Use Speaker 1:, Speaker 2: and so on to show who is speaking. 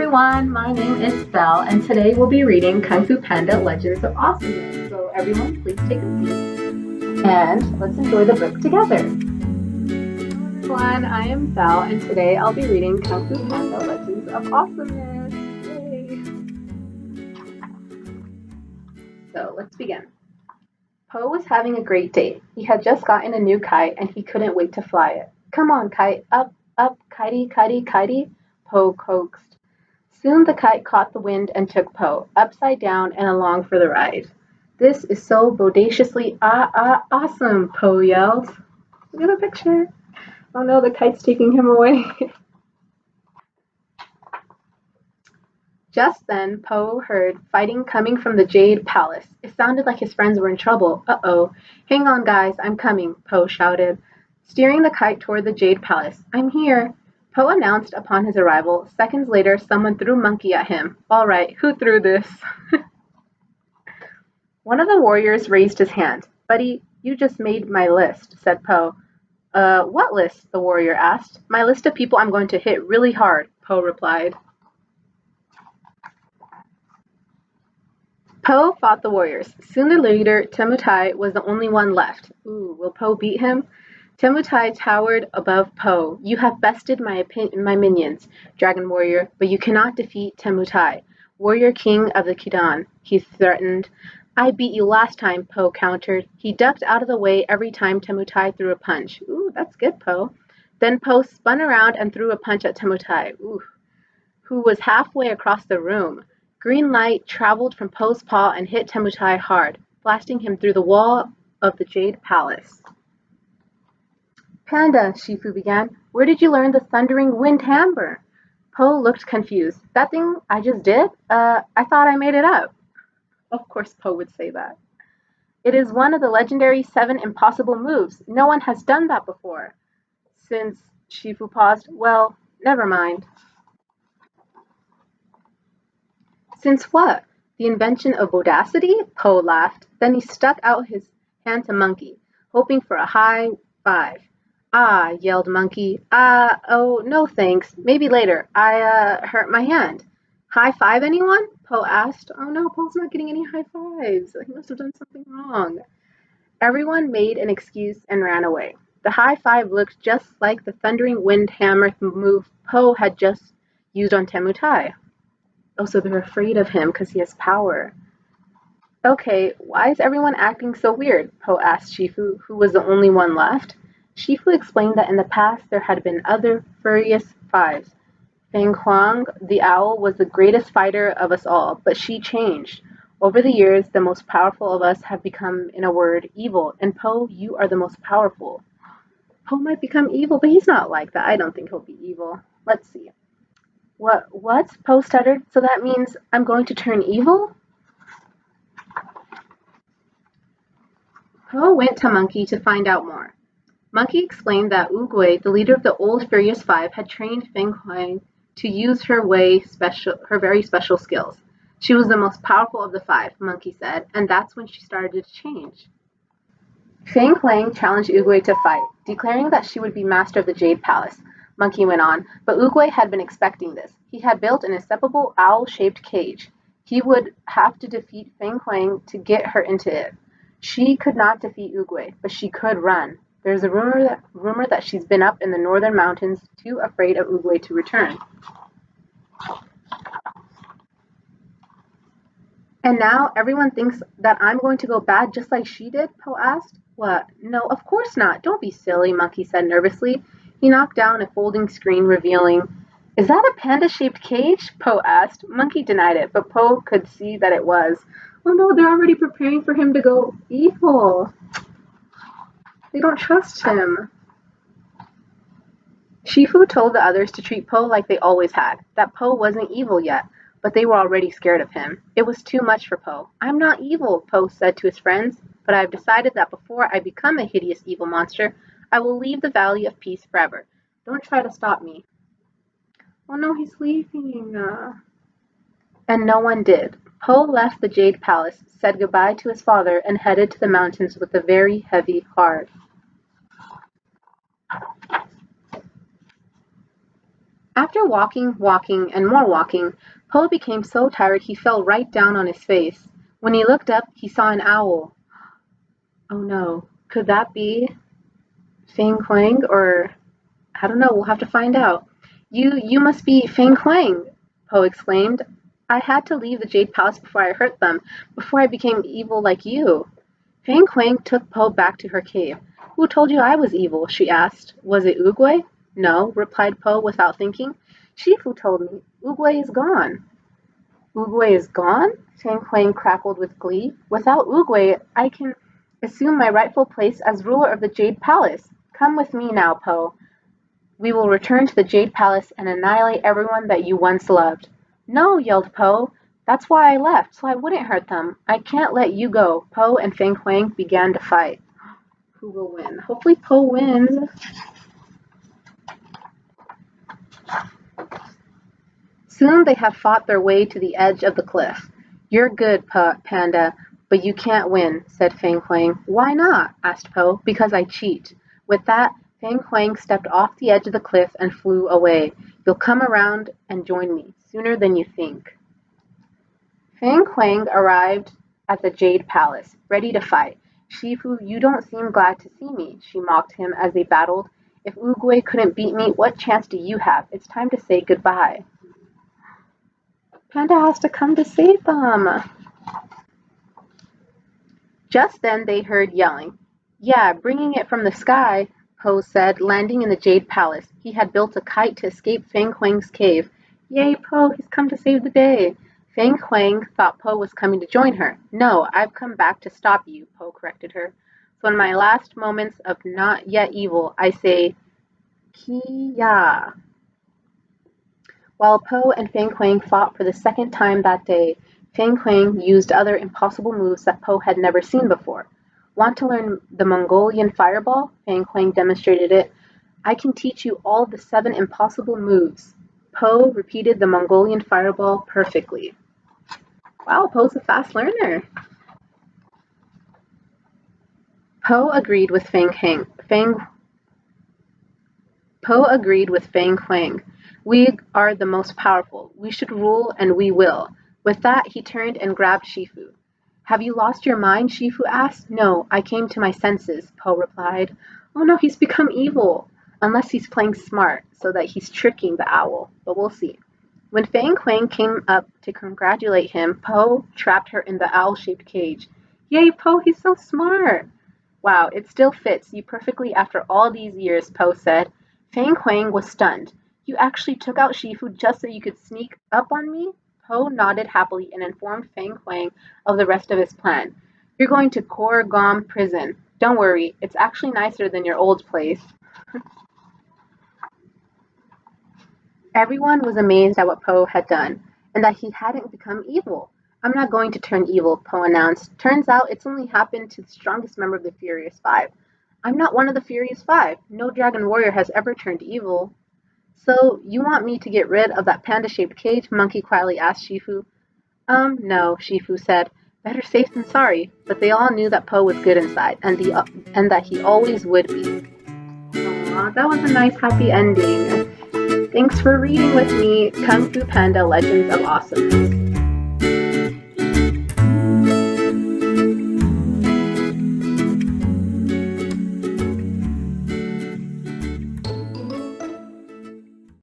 Speaker 1: everyone, my name is Belle, and today we'll be reading Kung Fu Panda Legends of Awesomeness. So everyone, please take a seat, and let's enjoy the book together. Everyone, I am Belle, and today I'll be reading Kung Fu Panda Legends of Awesomeness. Yay! So let's begin. Po was having a great day. He had just gotten a new kite, and he couldn't wait to fly it. Come on, kite, up, up, kitey, kitey, kitey, Po coaxed. Soon the kite caught the wind and took Po, upside down and along for the ride. This is so bodaciously awesome, Po yells. Look at the picture. Oh no, the kite's taking him away. Just then, Po heard fighting coming from the Jade Palace. It sounded like his friends were in trouble. Uh-oh. Hang on, guys, I'm coming, Po shouted, steering the kite toward the Jade Palace. I'm here. Po announced upon his arrival. Seconds later, someone threw Monkey at him. All right, who threw this? One of the warriors raised his hand. Buddy, you just made my list, said Po. What list? The warrior asked. My list of people I'm going to hit really hard, Po replied. Po fought the warriors. Soon the leader, Temutai, was the only one left. Ooh, will Po beat him? Temutai towered above Po. You have bested my minions, Dragon Warrior, but you cannot defeat Temutai, Warrior King of the Kidan, he threatened. I beat you last time, Po countered. He ducked out of the way every time Temutai threw a punch. Ooh, that's good, Po. Then Po spun around and threw a punch at Temutai, who was halfway across the room. Green light traveled from Po's paw and hit Temutai hard, blasting him through the wall of the Jade Palace. Panda, Shifu began, where did you learn the thundering wind hammer? Po looked confused. That thing I just did? I thought I made it up. Of course Po would say that. It is one of the legendary 7 impossible moves. No one has done that before. Since Shifu paused, well, never mind. Since what? The invention of bodacity? Po laughed. Then he stuck out his hand to Monkey, hoping for a high five. Ah, yelled Monkey. Oh, no thanks. Maybe later. I hurt my hand. High five, anyone? Po asked. Oh no, Po's not getting any high fives. He must have done something wrong. Everyone made an excuse and ran away. The high five looked just like the thundering wind hammer move Po had just used on Temutai. Oh, so they're afraid of him because he has power. Okay, why is everyone acting so weird? Po asked Shifu, who was the only one left. Shifu explained that in the past there had been other furious 5s. Feng Huang, the owl, was the greatest fighter of us all, but she changed. Over the years, the most powerful of us have become, in a word, evil, and Po, you are the most powerful. Po might become evil, but he's not like that. I don't think he'll be evil. Let's see. What? Po stuttered. So that means I'm going to turn evil? Po went to Monkey to find out more. Monkey explained that Oogway, the leader of the old Furious 5, had trained Feng Huang to use her very special skills. She was the most powerful of the 5, Monkey said, and that's when she started to change. Feng Huang challenged Oogway to fight, declaring that she would be master of the Jade Palace. Monkey went on, but Oogway had been expecting this. He had built an inseparable owl-shaped cage. He would have to defeat Feng Huang to get her into it. She could not defeat Oogway, but she could run. There's a rumor that she's been up in the northern mountains, too afraid of Oogway to return. And now everyone thinks that I'm going to go bad just like she did? Po asked. What? No, of course not. Don't be silly, Monkey said nervously. He knocked down a folding screen, revealing, Is that a panda-shaped cage? Po asked. Monkey denied it, but Po could see that it was. Oh no, they're already preparing for him to go evil. They don't trust him. Shifu told the others to treat Po like they always had, that Po wasn't evil yet, but they were already scared of him. It was too much for Po. I'm not evil, Po said to his friends, but I've decided that before I become a hideous evil monster, I will leave the Valley of Peace forever. Don't try to stop me. Oh no, he's leaving. And no one did. Po left the Jade Palace, said goodbye to his father, and headed to the mountains with a very heavy heart. After walking, and more walking, Po became so tired he fell right down on his face. When he looked up, he saw an owl. Oh no, could that be Fang Huang? Or I don't know, we'll have to find out. You must be Fang Huang, Po exclaimed. I had to leave the Jade Palace before I hurt them, before I became evil like you. Fang Huang took Po back to her cave. Who told you I was evil? She asked. Was it Oogway? No, replied Po without thinking. Shifu told me. Oogway is gone. Oogway is gone? Fang Huang crackled with glee. Without Oogway, I can assume my rightful place as ruler of the Jade Palace. Come with me now, Po. We will return to the Jade Palace and annihilate everyone that you once loved. No, yelled Po. That's why I left, so I wouldn't hurt them. I can't let you go. Po and Fang Huang began to fight. Who will win? Hopefully Po wins. Soon they have fought their way to the edge of the cliff. You're good, Panda, but you can't win, said Fang Huang. Why not? Asked Po. Because I cheat. With that, Fang Huang stepped off the edge of the cliff and flew away. You'll come around and join me, sooner than you think. Fang Huang arrived at the Jade Palace, ready to fight. Shifu, you don't seem glad to see me, she mocked him as they battled. If Oogway couldn't beat me, what chance do you have? It's time to say goodbye. Panda has to come to save them. Just then they heard yelling. Yeah, bringing it from the sky, Po said, landing in the Jade Palace. He had built a kite to escape Fang Huang's cave. Yay, Po, he's come to save the day. Fang Huang thought Po was coming to join her. No, I've come back to stop you, Po corrected her. So in my last moments of not yet evil, I say, Kia. While Po and Fang Huang fought for the second time that day, Fang Huang used other impossible moves that Po had never seen before. Want to learn the Mongolian fireball? Fang Huang demonstrated it. I can teach you all the 7 impossible moves. Po repeated the Mongolian fireball perfectly. Wow, Po's a fast learner. Po agreed with Fang Huang. We are the most powerful. We should rule, and we will. With that, he turned and grabbed Shifu. Have you lost your mind? Shifu asked. No, I came to my senses, Po replied. Oh no, he's become evil. Unless he's playing smart, so that he's tricking the owl. But we'll see. When Fang Huang came up to congratulate him, Po trapped her in the owl-shaped cage. Yay, Po, he's so smart. Wow, it still fits you perfectly after all these years, Po said. Fang Huang was stunned. You actually took out Shifu just so you could sneak up on me? Po nodded happily and informed Fang Huang of the rest of his plan. You're going to Korgom prison. Don't worry, it's actually nicer than your old place. Everyone was amazed at what Po had done, and that he hadn't become evil. I'm not going to turn evil, Po announced. Turns out it's only happened to the strongest member of the Furious Five. I'm not one of the Furious Five. No dragon warrior has ever turned evil. So, you want me to get rid of that panda-shaped cage? Monkey quietly asked Shifu. No, Shifu said. Better safe than sorry. But they all knew that Po was good inside, and that he always would be. Aww, that was a nice happy ending. Thanks for reading with me Kung Fu Panda Legends of Awesomeness.